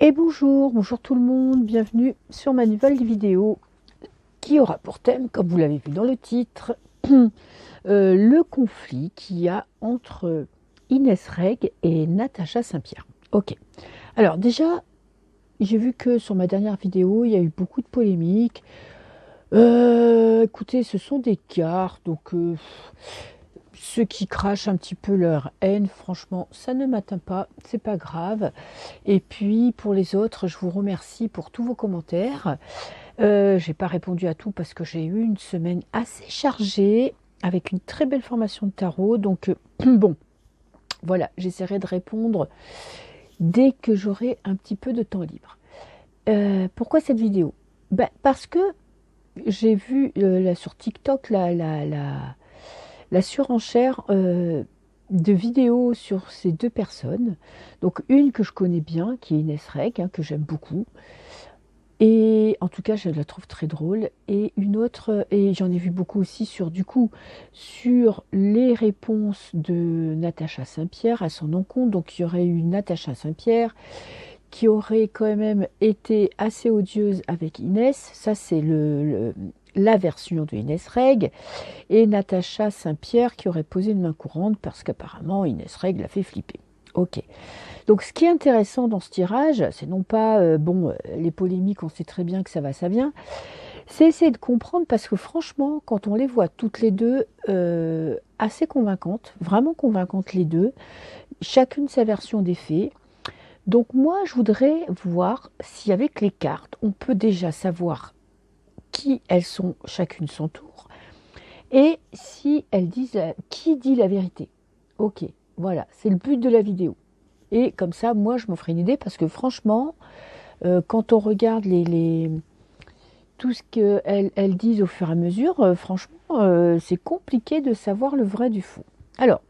Et bonjour, bonjour tout le monde, bienvenue sur ma nouvelle vidéo qui aura pour thème, comme vous l'avez vu dans le titre, le conflit qu'il y a entre Inès Reg et Natacha Saint-Pierre. Ok, alors déjà, j'ai vu que sur ma dernière vidéo, il y a eu beaucoup de polémiques. Écoutez, ce sont des cartes, donc ceux qui crachent un petit peu leur haine, franchement, ça ne m'atteint pas, c'est pas grave. Et puis pour les autres, je vous remercie pour tous vos commentaires. J'ai pas répondu à tout parce que j'ai eu une semaine assez chargée avec une très belle formation de tarot. Donc bon, voilà, j'essaierai de répondre dès que j'aurai un petit peu de temps libre. Pourquoi cette vidéo? Parce que j'ai vu là, sur TikTok la surenchère de vidéos sur ces deux personnes. Donc une que je connais bien, qui est Inès Reg, que j'aime beaucoup. Et en tout cas, je la trouve très drôle. Et une autre, et j'en ai vu beaucoup aussi sur les réponses de Natacha Saint-Pierre à son encontre. Donc il y aurait eu Natacha Saint-Pierre qui aurait quand même été assez odieuse avec Inès. Ça, c'est la version de Inès Reg. Et Natacha Saint-Pierre qui aurait posé une main courante parce qu'apparemment Inès Reg l'a fait flipper. Ok. Donc ce qui est intéressant dans ce tirage, c'est non pas, les polémiques, on sait très bien que ça va, ça vient, c'est essayer de comprendre parce que franchement, quand on les voit toutes les deux assez convaincantes, vraiment convaincantes les deux, chacune sa version des faits. Donc moi, je voudrais voir si avec les cartes, on peut déjà savoir qui elles sont chacune son tour et si elles disent qui dit la vérité. Ok, voilà, c'est le but de la vidéo. Et comme ça, moi, je me ferai une idée parce que franchement, quand on regarde tout ce qu'elles disent au fur et à mesure, franchement, c'est compliqué de savoir le vrai du faux. Alors,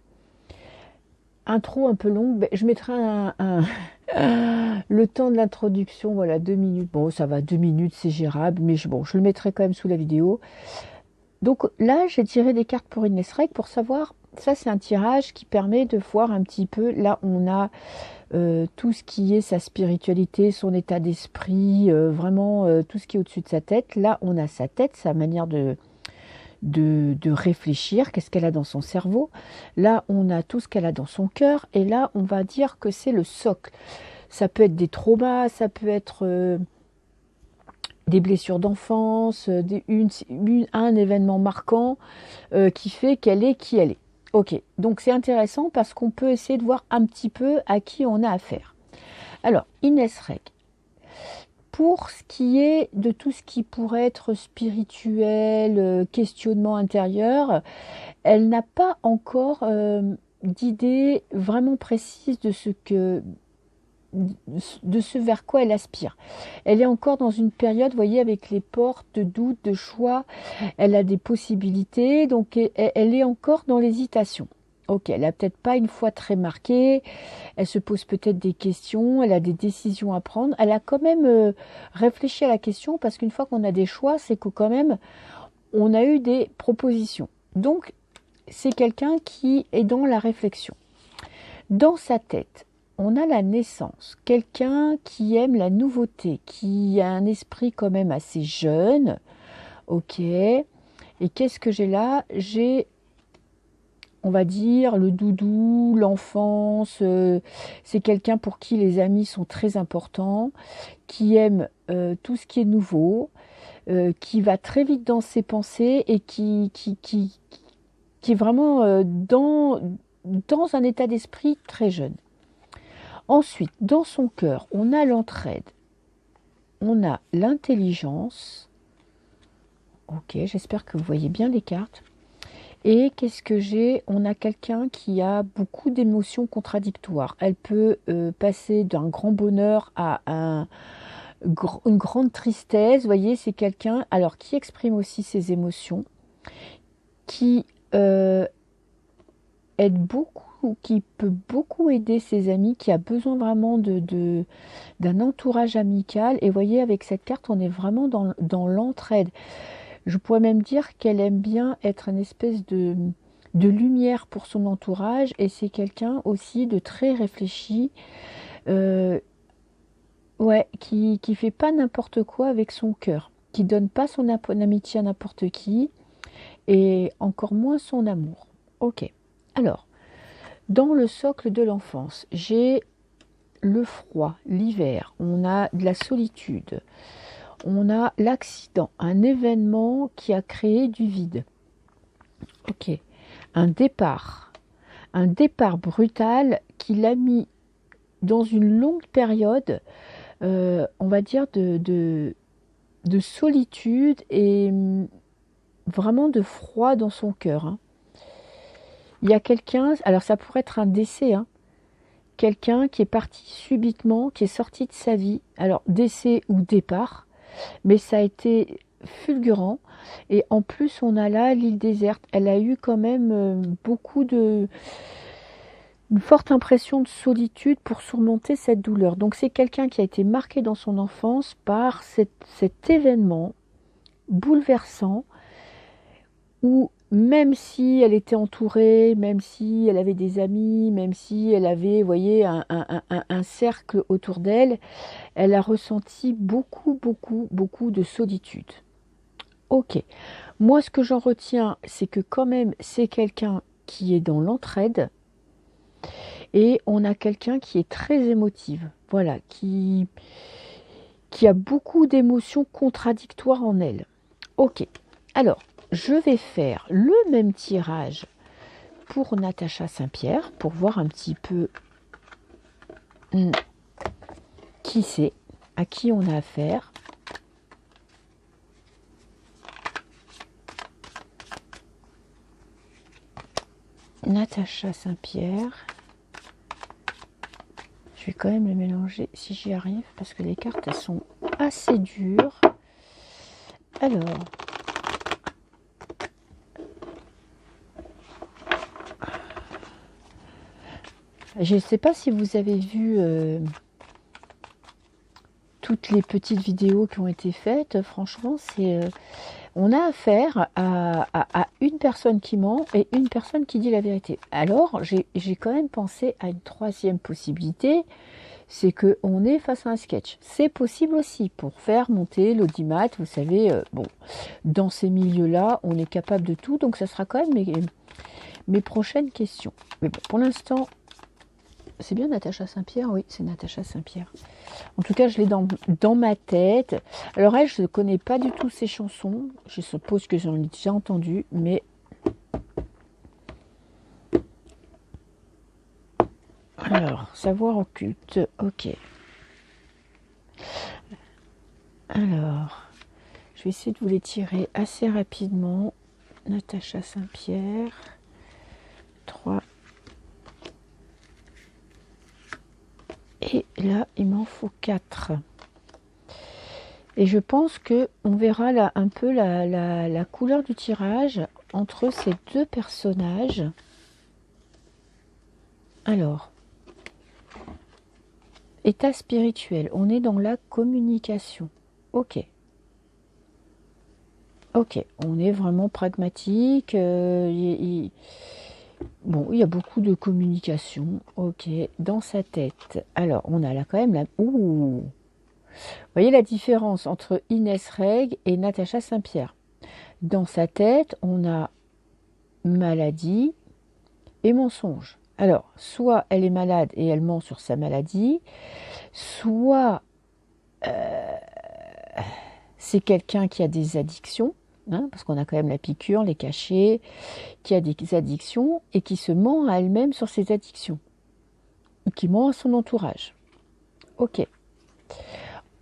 intro un peu longue, je mettrai le temps de l'introduction, voilà, 2 minutes. Bon, ça va, 2 minutes, c'est gérable, mais je le mettrai quand même sous la vidéo. Donc là, j'ai tiré des cartes pour Inès Reg pour savoir, ça c'est un tirage qui permet de voir un petit peu, là on a tout ce qui est sa spiritualité, son état d'esprit, vraiment tout ce qui est au-dessus de sa tête. Là on a sa tête, sa manière de réfléchir, qu'est-ce qu'elle a dans son cerveau. Là on a tout ce qu'elle a dans son cœur, et là on va dire que c'est le socle. Ça peut être des traumas, ça peut être des blessures d'enfance, un événement marquant qui fait qu'elle est qui elle est. Ok, donc c'est intéressant parce qu'on peut essayer de voir un petit peu à qui on a affaire. Alors, Inès Reg, pour ce qui est de tout ce qui pourrait être spirituel, questionnement intérieur, elle n'a pas encore d'idée vraiment précise de ce vers quoi elle aspire. Elle est encore dans une période, vous voyez, avec les portes de doute, de choix, elle a des possibilités, donc elle est encore dans l'hésitation. Ok, elle n'a peut-être pas une foi très marquée, elle se pose peut-être des questions, elle a des décisions à prendre, elle a quand même réfléchi à la question, parce qu'une fois qu'on a des choix, c'est que quand même, on a eu des propositions. Donc, c'est quelqu'un qui est dans la réflexion. Dans sa tête, on a la naissance, quelqu'un qui aime la nouveauté, qui a un esprit quand même assez jeune. Ok. Et qu'est-ce que j'ai là? J'ai, on va dire, le doudou, l'enfance. C'est quelqu'un pour qui les amis sont très importants, qui aime tout ce qui est nouveau, qui va très vite dans ses pensées et qui est vraiment dans un état d'esprit très jeune. Ensuite, dans son cœur, on a l'entraide, on a l'intelligence. Ok, j'espère que vous voyez bien les cartes. Et qu'est-ce que j'ai? On a quelqu'un qui a beaucoup d'émotions contradictoires. Elle peut passer d'un grand bonheur à une grande tristesse. Vous voyez, c'est quelqu'un alors qui exprime aussi ses émotions, qui aide beaucoup, qui peut beaucoup aider ses amis, qui a besoin vraiment d'un entourage amical. Et vous voyez, avec cette carte, on est vraiment dans l'entraide. Je pourrais même dire qu'elle aime bien être une espèce de lumière pour son entourage, et c'est quelqu'un aussi de très réfléchi. Ouais, ouais, qui fait pas n'importe quoi avec son cœur, qui donne pas son amitié à n'importe qui, et encore moins son amour. Ok. Alors, dans le socle de l'enfance, j'ai le froid, l'hiver, on a de la solitude, on a l'accident, un événement qui a créé du vide. Ok. Un départ brutal qui l'a mis dans une longue période, on va dire, de solitude et vraiment de froid dans son cœur. Hein. Il y a quelqu'un, alors ça pourrait être un décès, hein, quelqu'un qui est parti subitement, qui est sorti de sa vie, alors décès ou départ, mais ça a été fulgurant. Et en plus, on a là l'île déserte. Elle a eu quand même une forte impression de solitude pour surmonter cette douleur. Donc c'est quelqu'un qui a été marqué dans son enfance par cet événement bouleversant où même si elle était entourée, même si elle avait des amis, même si elle avait, vous voyez, un cercle autour d'elle, elle a ressenti beaucoup de solitude. Ok. Moi, ce que j'en retiens, c'est que quand même, c'est quelqu'un qui est dans l'entraide et on a quelqu'un qui est très émotive. Voilà, qui a beaucoup d'émotions contradictoires en elle. Ok. Alors, je vais faire le même tirage pour Natacha Saint-Pierre pour voir un petit peu qui c'est, à qui on a affaire. Natacha Saint-Pierre. Je vais quand même le mélanger si j'y arrive parce que les cartes elles sont assez dures. Alors, je ne sais pas si vous avez vu toutes les petites vidéos qui ont été faites. Franchement, on a affaire à une personne qui ment et une personne qui dit la vérité. Alors, j'ai quand même pensé à une troisième possibilité, c'est qu'on est face à un sketch. C'est possible aussi pour faire monter l'audimat. Vous savez, bon, dans ces milieux-là, on est capable de tout, donc ça sera quand même mes prochaines questions. Mais bon, pour l'instant, c'est bien Natacha Saint-Pierre? Oui, c'est Natacha Saint-Pierre. En tout cas, je l'ai dans ma tête. Alors elle, je ne connais pas du tout ses chansons. Je suppose que j'en ai déjà entendu, mais... Alors, savoir occulte, ok. Alors, je vais essayer de vous les tirer assez rapidement. Natacha Saint-Pierre, 3. Et là, il m'en faut 4. Et je pense qu'on verra là un peu la couleur du tirage entre ces deux personnages. Alors, état spirituel, on est dans la communication. Ok. Ok, on est vraiment pragmatique. Bon, il y a beaucoup de communication. Ok, dans sa tête. Alors, on a là quand même la... Ouh. Vous voyez la différence entre Inès Reg et Natacha Saint-Pierre. Dans sa tête, on a maladie et mensonge. Alors, soit elle est malade et elle ment sur sa maladie, soit c'est quelqu'un qui a des addictions, hein, parce qu'on a quand même la piqûre, les cachets, qui a des addictions et qui se ment à elle-même sur ses addictions, ou qui ment à son entourage. Ok.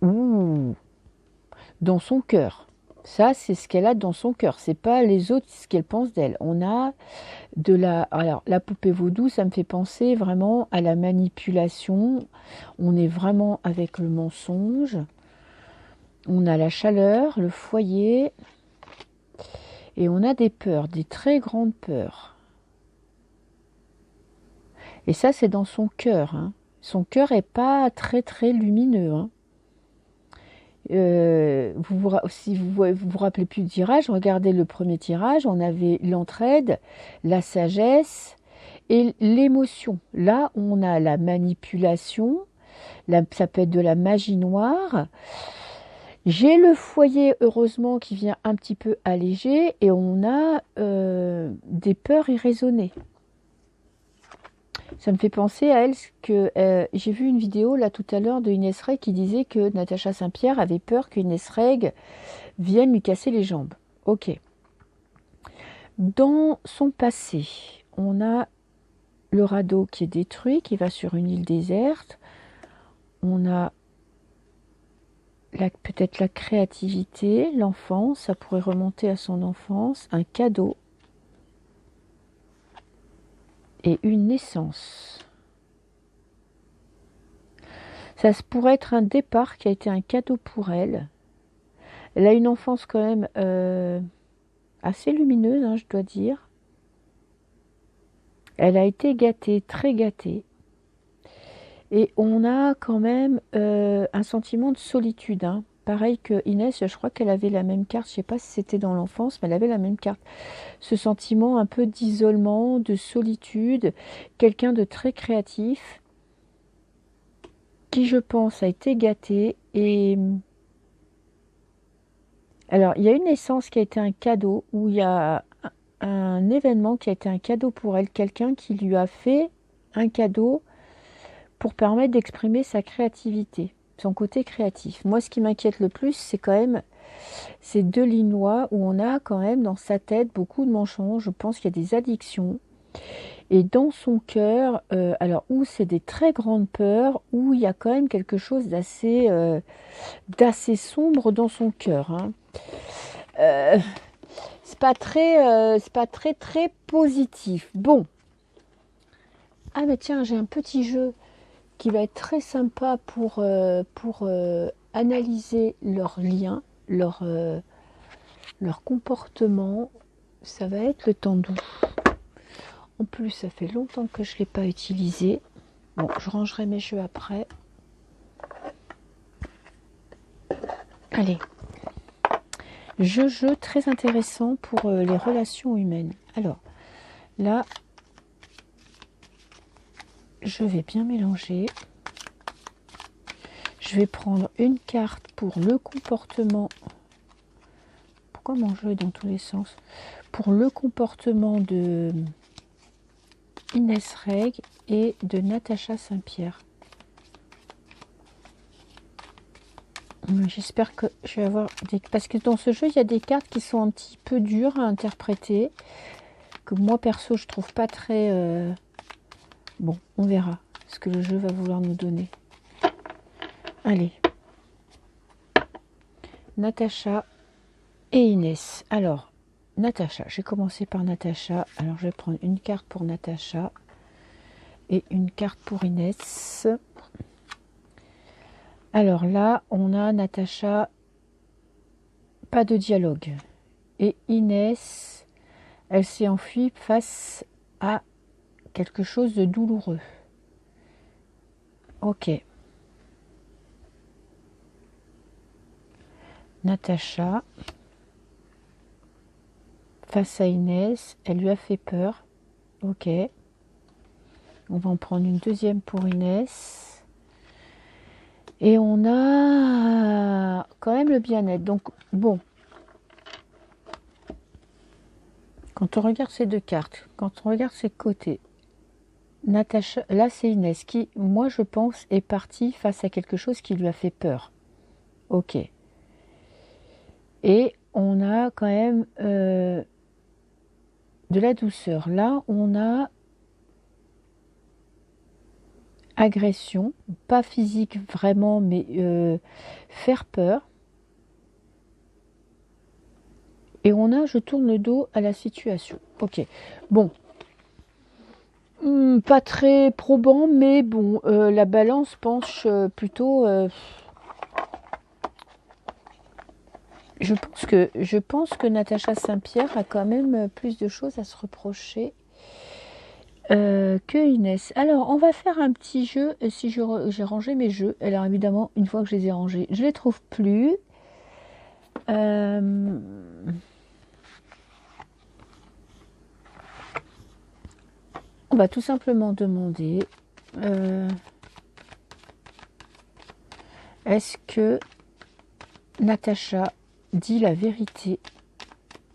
Ouh. Dans son cœur. Ça, c'est ce qu'elle a dans son cœur. C'est pas les autres, ce qu'elle pense d'elle. On a de la... Alors, la poupée vaudou, ça me fait penser vraiment à la manipulation. On est vraiment avec le mensonge. On a la chaleur, le foyer. Et on a des peurs, des très grandes peurs. Et ça, c'est dans son cœur. Hein. Son cœur n'est pas très lumineux. Hein. Si vous vous rappelez plus du tirage, regardez le premier tirage, on avait l'entraide, la sagesse et l'émotion. Là, on a la manipulation, ça peut être de la magie noire. J'ai le foyer, heureusement, qui vient un petit peu alléger, et on a des peurs irraisonnées. Ça me fait penser à elle que j'ai vu une vidéo là tout à l'heure de Inès Reg qui disait que Natacha Saint-Pierre avait peur qu'Inès Reg vienne lui casser les jambes. Ok. Dans son passé, on a le radeau qui est détruit, qui va sur une île déserte. On a peut-être la créativité, l'enfance, ça pourrait remonter à son enfance, un cadeau et une naissance. Ça pourrait être un départ qui a été un cadeau pour elle. Elle a une enfance quand même assez lumineuse, hein, je dois dire. Elle a été gâtée, très gâtée. Et on a quand même un sentiment de solitude. Hein. Pareil que Inès, je crois qu'elle avait la même carte. Je ne sais pas si c'était dans l'enfance, mais elle avait la même carte. Ce sentiment un peu d'isolement, de solitude. Quelqu'un de très créatif, qui je pense a été gâté. Et alors, il y a une naissance qui a été un cadeau, où il y a un événement qui a été un cadeau pour elle. Quelqu'un qui lui a fait un cadeau pour permettre d'exprimer sa créativité, son côté créatif. Moi, ce qui m'inquiète le plus, c'est quand même ces deux Linois où on a quand même dans sa tête beaucoup de mensonges. Je pense qu'il y a des addictions. Et dans son cœur, alors où c'est des très grandes peurs, où il y a quand même quelque chose d'assez sombre dans son cœur. Hein. C'est pas très positif. Bon. Ah mais tiens, j'ai un petit jeu qui va être très sympa pour analyser leurs liens, leur comportement. Ça va être le tendu. En plus, ça fait longtemps que je ne l'ai pas utilisé. Bon, je rangerai mes jeux après. Allez. Jeu très intéressant pour les relations humaines. Alors, là, je vais bien mélanger. Je vais prendre une carte pour le comportement. Pourquoi mon jeu est dans tous les sens? Pour le comportement de Inès Reg et de Natacha Saint-Pierre. J'espère que je vais avoir des... Parce que dans ce jeu, il y a des cartes qui sont un petit peu dures à interpréter. Que moi, perso, je trouve pas très... Bon, on verra ce que le jeu va vouloir nous donner. Allez. Natacha et Inès. Alors, Natacha. J'ai commencé par Natacha. Alors, je vais prendre une carte pour Natacha et une carte pour Inès. Alors là, on a Natacha, pas de dialogue. Et Inès, elle s'est enfuie face à quelque chose de douloureux. Ok. Natacha, face à Inès, elle lui a fait peur. Ok. On va en prendre une deuxième pour Inès. Et on a quand même le bien-être. Donc, bon. Quand on regarde ces deux cartes, quand on regarde ces côtés, Natacha, là c'est Inès qui, moi je pense, est partie face à quelque chose qui lui a fait peur. Ok. Et on a quand même de la douceur. Là, on a agression, pas physique vraiment, mais faire peur. Et on a, je tourne le dos à la situation. Ok, bon. Pas très probant, mais bon, la balance penche plutôt... Je pense que Natacha Saint-Pierre a quand même plus de choses à se reprocher que Inès. Alors, on va faire un petit jeu. Si j'ai rangé mes jeux, alors évidemment, une fois que je les ai rangés, je les trouve plus. On va tout simplement demander Est-ce que Natacha dit la vérité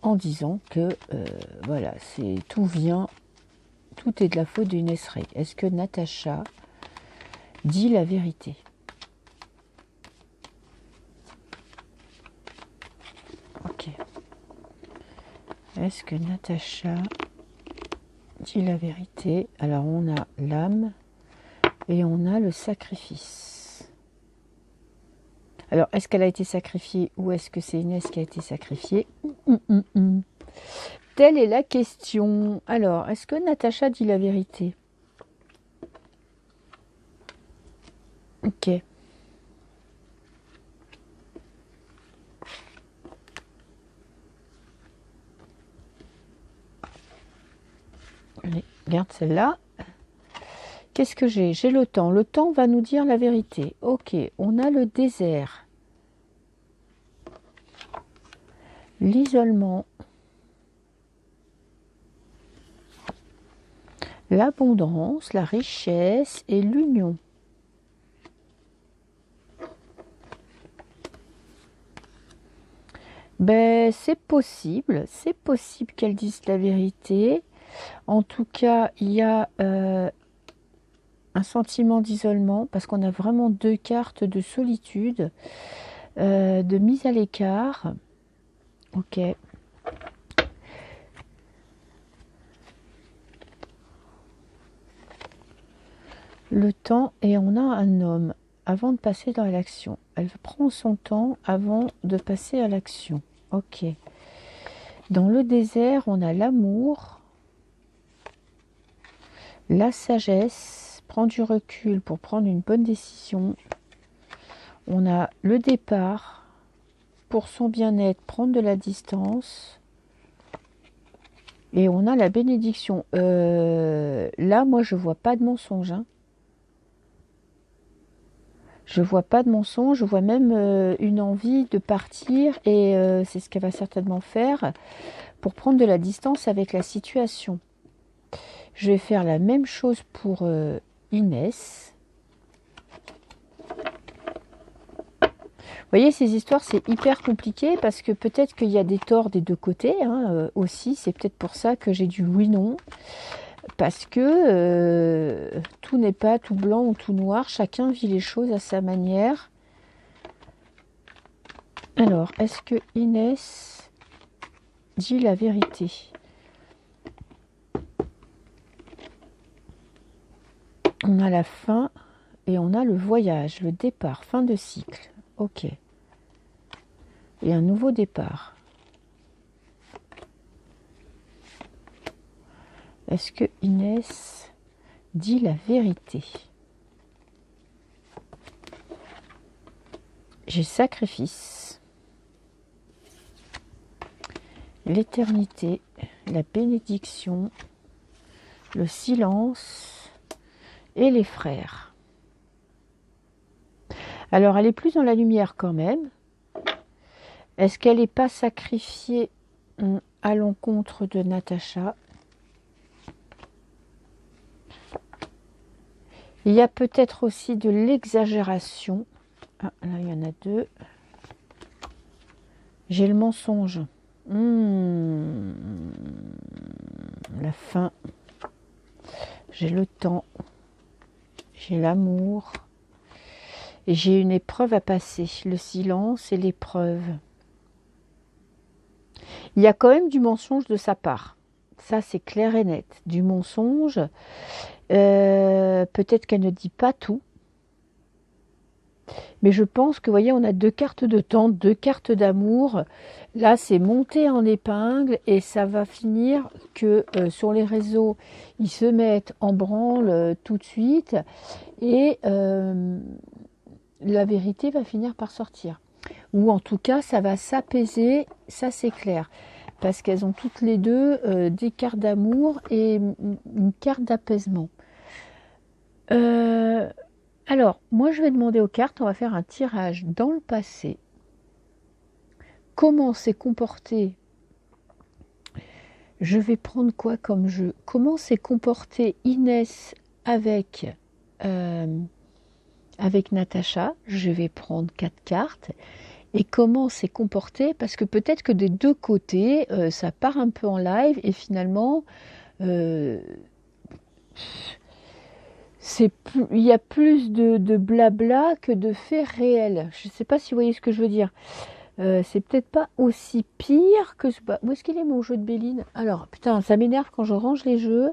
en disant que voilà, tout est de la faute d'Inès Rey? Est-ce que Natacha dit la vérité? Ok. Est-ce que Natacha dit la vérité? Alors on a l'âme et on a le sacrifice. Alors est-ce qu'elle a été sacrifiée ou est-ce que c'est Inès qui a été sacrifiée? Telle est la question. Alors est-ce que Natacha dit la vérité? Ok. Allez, regarde celle-là. Qu'est-ce que j'ai? J'ai le temps. Le temps va nous dire la vérité. Ok, on a le désert. L'isolement. L'abondance, la richesse et l'union. Ben, c'est possible qu'elle dise la vérité. En tout cas, il y a un sentiment d'isolement parce qu'on a vraiment deux cartes de solitude, de mise à l'écart. Ok. Le temps et on a un homme avant de passer dans l'action. Elle prend son temps avant de passer à l'action. Ok. Dans le désert, on a l'amour, la sagesse, prendre du recul pour prendre une bonne décision. On a le départ, pour son bien-être, prendre de la distance. Et on a la bénédiction. Là, moi, je vois pas de mensonge. Hein. Je vois pas de mensonge, je vois même une envie de partir et c'est ce qu'elle va certainement faire pour prendre de la distance avec la situation. Je vais faire la même chose pour Inès. Vous voyez, ces histoires, c'est hyper compliqué parce que peut-être qu'il y a des torts des deux côtés hein, aussi. C'est peut-être pour ça que j'ai du oui-non. Parce que tout n'est pas tout blanc ou tout noir. Chacun vit les choses à sa manière. Alors, est-ce que Inès dit la vérité? On a la fin et on a le voyage, le départ, fin de cycle. Ok. Et un nouveau départ. Est-ce que Inès dit la vérité? J'ai sacrifice, l'éternité, la bénédiction, le silence et les frères. Alors, elle est plus dans la lumière quand même. Est-ce qu'elle n'est pas sacrifiée à l'encontre de Natacha? Il y a peut-être aussi de l'exagération. Ah, là, il y en a deux. J'ai le mensonge. La fin. J'ai le temps. J'ai l'amour. Et j'ai une épreuve à passer. Le silence et l'épreuve. Il y a quand même du mensonge de sa part. Ça, c'est clair et net. Du mensonge. Peut-être qu'elle ne dit pas tout. Mais je pense que, vous voyez, on a deux cartes de temps, deux cartes d'amour. Là, c'est monté en épingle et ça va finir que sur les réseaux, ils se mettent en branle tout de suite et la vérité va finir par sortir. Ou en tout cas, ça va s'apaiser, ça c'est clair. Parce qu'elles ont toutes les deux des cartes d'amour et une carte d'apaisement. Alors, moi je vais demander aux cartes, on va faire un tirage dans le passé. Comment s'est comporté? Je vais prendre quoi comme jeu? Comment s'est comporté Inès avec avec Natacha, je vais prendre 4 cartes. Et comment s'est comporté, parce que peut-être que des deux côtés, ça part un peu en live et finalement, euh, il y a plus de blabla que de faits réels. Je ne sais pas si vous voyez ce que je veux dire. C'est peut-être pas aussi pire que ce... Où est-ce qu'il est mon jeu de Béline? Alors, putain, ça m'énerve quand je range les jeux.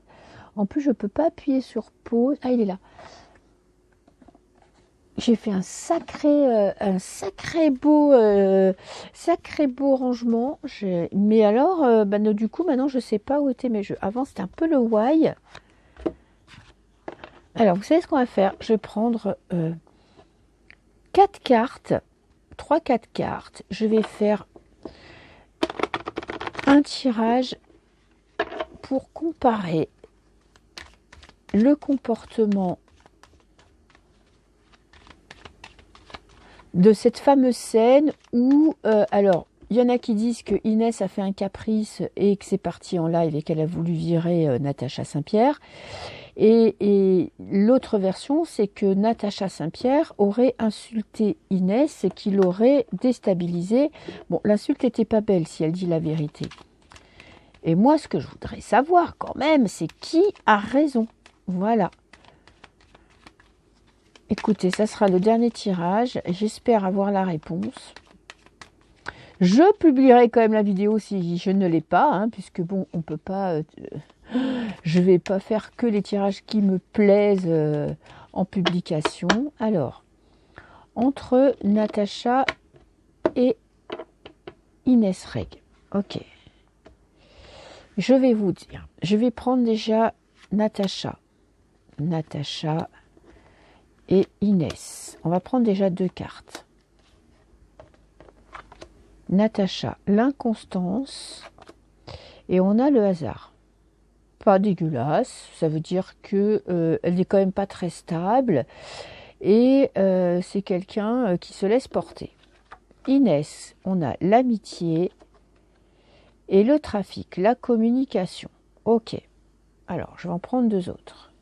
En plus, je peux pas appuyer sur pause. Ah, il est là. J'ai fait un sacré beau rangement. Mais alors, du coup, maintenant, je sais pas où étaient mes jeux. Avant, c'était un peu le why. Alors, vous savez ce qu'on va faire? Je vais prendre 4 cartes, 3-4 cartes. Je vais faire un tirage pour comparer le comportement de cette fameuse scène où, alors, il y en a qui disent que Inès a fait un caprice et que c'est parti en live et qu'elle a voulu virer Natacha Saint-Pierre. Et l'autre version, c'est que Natacha Saint-Pierre aurait insulté Inès et qu'il l'aurait déstabilisée. Bon, l'insulte n'était pas belle si elle dit la vérité. Et moi, ce que je voudrais savoir quand même, c'est qui a raison. Voilà. Écoutez, ça sera le dernier tirage. J'espère avoir la réponse. Je publierai quand même la vidéo si je ne l'ai pas, hein, puisque bon, on peut pas... je vais pas faire que les tirages qui me plaisent en publication. Alors, entre Natacha et Inès Reg. Ok. Je vais vous dire. Je vais prendre déjà Natacha. Natacha et Inès. On va prendre déjà 2 cartes. Natacha, l'inconstance. Et on a le hasard. Pas dégueulasse, ça veut dire que elle n'est quand même pas très stable et c'est quelqu'un qui se laisse porter. Inès, on a l'amitié et le trafic, la communication. Ok, alors je vais en prendre 2 autres.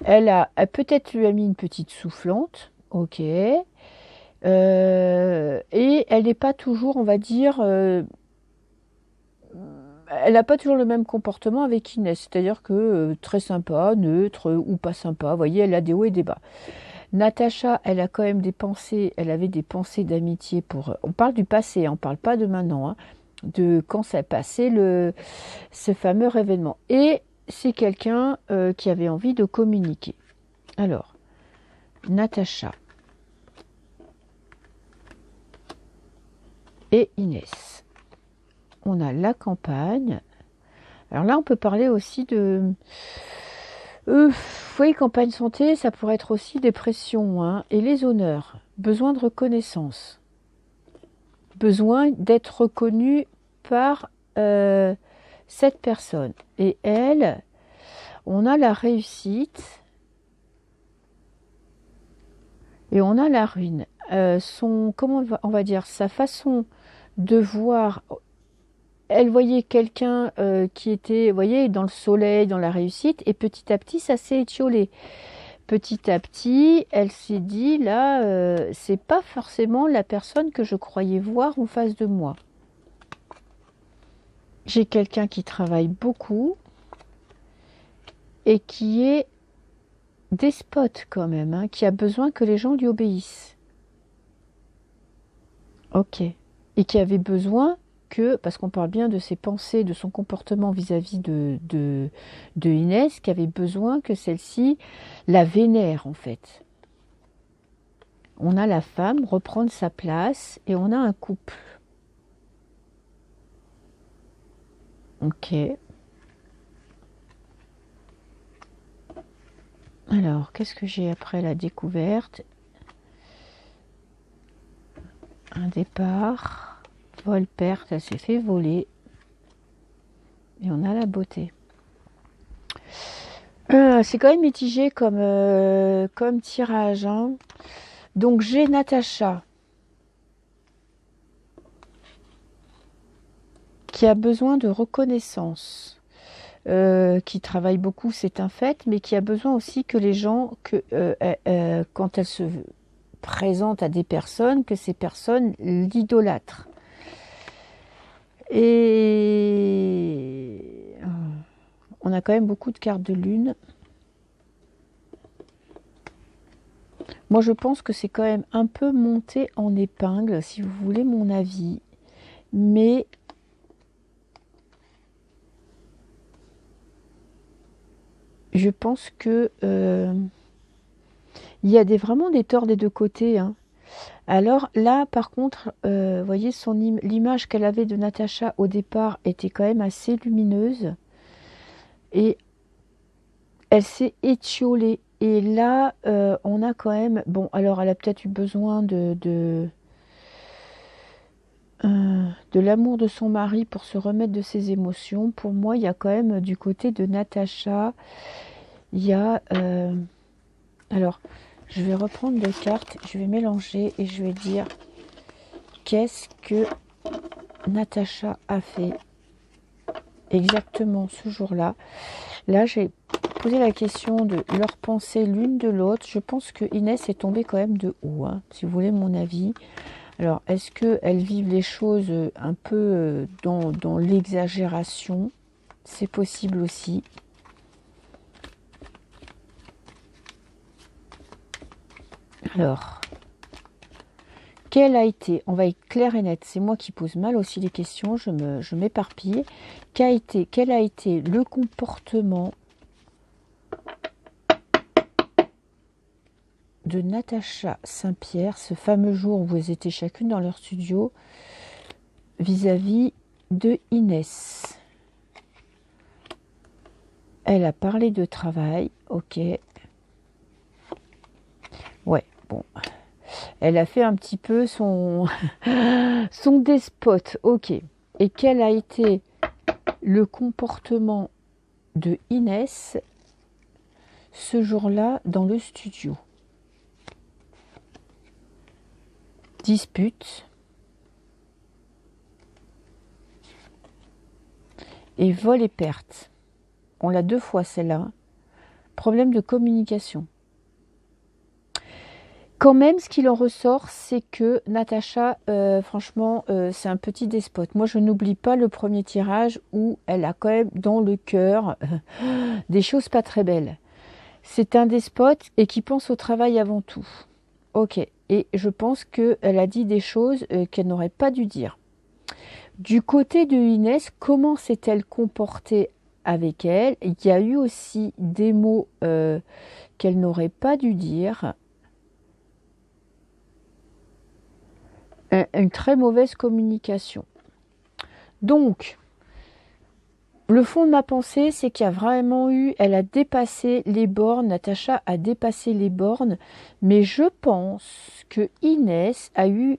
Elle peut-être lui a mis une petite soufflante, ok, et elle n'est pas toujours, on va dire... elle n'a pas toujours le même comportement avec Inès, c'est-à-dire que très sympa, neutre ou pas sympa, vous voyez, elle a des hauts et des bas. Natacha, elle a quand même des pensées, elle avait des pensées d'amitié pour... On parle du passé, on ne parle pas de maintenant, hein, de quand ça passé ce fameux événement. Et c'est quelqu'un qui avait envie de communiquer. Alors, Natacha et Inès. On a la campagne. Alors là, on peut parler aussi de... vous voyez, campagne santé, ça pourrait être aussi dépression, hein, et les honneurs. Besoin de reconnaissance. Besoin d'être reconnu par cette personne. Et elle, on a la réussite et on a la ruine. Comment on va dire, sa façon de voir... Elle voyait quelqu'un qui était, vous voyez, dans le soleil, dans la réussite, et petit à petit, ça s'est étiolé. Petit à petit, elle s'est dit, là, c'est pas forcément la personne que je croyais voir en face de moi. J'ai quelqu'un qui travaille beaucoup et qui est despote quand même, hein, qui a besoin que les gens lui obéissent. Ok. Et qui avait besoin... parce qu'on parle bien de ses pensées, de son comportement vis-à-vis de Inès, qui avait besoin que celle-ci la vénère en fait. On a la femme reprendre sa place et on a un couple. Ok. Alors, qu'est-ce que j'ai après la découverte? Un départ... Vol, perte, elle s'est fait voler. Et on a la beauté. C'est quand même mitigé comme tirage. Hein. Donc j'ai Natacha qui a besoin de reconnaissance. qui travaille beaucoup, c'est un fait, mais qui a besoin aussi que les gens, quand elle se présente à des personnes, que ces personnes l'idolâtrent. Et on a quand même beaucoup de cartes de lune. Moi, je pense que c'est quand même un peu monté en épingle, si vous voulez mon avis. Mais je pense que il y a vraiment des torts des deux côtés, hein. Alors là, par contre, vous voyez, l'image qu'elle avait de Natacha au départ était quand même assez lumineuse. Et elle s'est étiolée. Et là, on a quand même... Bon, alors elle a peut-être eu besoin de l'amour de son mari pour se remettre de ses émotions. Pour moi, il y a quand même du côté de Natacha, il y a... alors, je vais reprendre les cartes, je vais mélanger et je vais dire qu'est-ce que Natacha a fait exactement ce jour-là. Là, j'ai posé la question de leur pensée l'une de l'autre. Je pense que Inès est tombée quand même de haut, hein, si vous voulez mon avis. Alors, est-ce qu'elles vivent les choses un peu dans l'exagération? C'est possible aussi. Alors, quel a été, on va être clair et net, c'est moi qui pose mal aussi les questions, je m'éparpille. Quel a été le comportement de Natacha Saint-Pierre, ce fameux jour où elles étaient chacune dans leur studio, vis-à-vis de Inès? Elle a parlé de travail, ok. Ouais, bon. Elle a fait un petit peu son despote, ok. Et quel a été le comportement de Inès ce jour-là dans le studio? Dispute et vol et perte. On l'a 2 fois celle-là. Problème de communication. Quand même, ce qu'il en ressort, c'est que Natacha, franchement, c'est un petit despote. Moi, je n'oublie pas le premier tirage où elle a quand même dans le cœur des choses pas très belles. C'est un despote et qui pense au travail avant tout. Ok. Et je pense qu'elle a dit des choses qu'elle n'aurait pas dû dire. Du côté de Inès, comment s'est-elle comportée avec elle? Il y a eu aussi des mots qu'elle n'aurait pas dû dire. Une très mauvaise communication. Donc, le fond de ma pensée, c'est qu'il y a vraiment eu, elle a dépassé les bornes, Natacha a dépassé les bornes, mais je pense que Inès a eu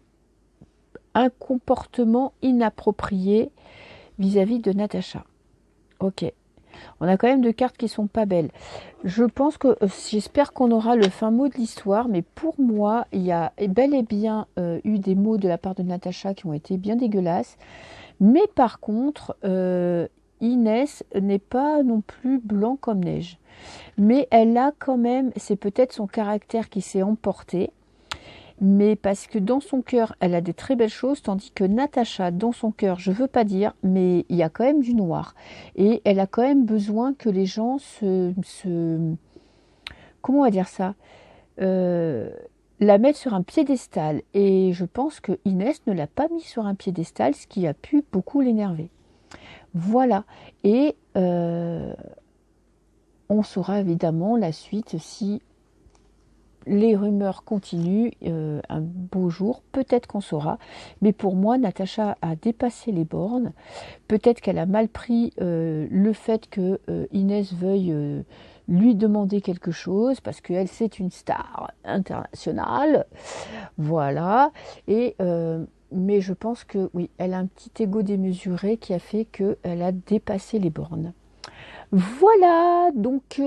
un comportement inapproprié vis-à-vis de Natacha. Ok. On a quand même 2 cartes qui sont pas belles. Je pense que, j'espère qu'on aura le fin mot de l'histoire, mais pour moi, il y a bel et bien eu des mots de la part de Natacha qui ont été bien dégueulasses. Mais par contre, Inès n'est pas non plus blanc comme neige. Mais elle a quand même, c'est peut-être son caractère qui s'est emporté, mais parce que dans son cœur, elle a des très belles choses, tandis que Natacha, dans son cœur, je veux pas dire, mais il y a quand même du noir. Et elle a quand même besoin que les gens comment on va dire ça, la mettent sur un piédestal. Et je pense que Inès ne l'a pas mis sur un piédestal, ce qui a pu beaucoup l'énerver. Voilà. Et on saura évidemment la suite si les rumeurs continuent, un beau jour, peut-être qu'on saura. Mais pour moi, Natacha a dépassé les bornes. Peut-être qu'elle a mal pris le fait que Inès veuille lui demander quelque chose, parce qu'elle, c'est une star internationale. Voilà. Et, mais je pense que oui, elle a un petit ego démesuré qui a fait qu'elle a dépassé les bornes. Voilà, donc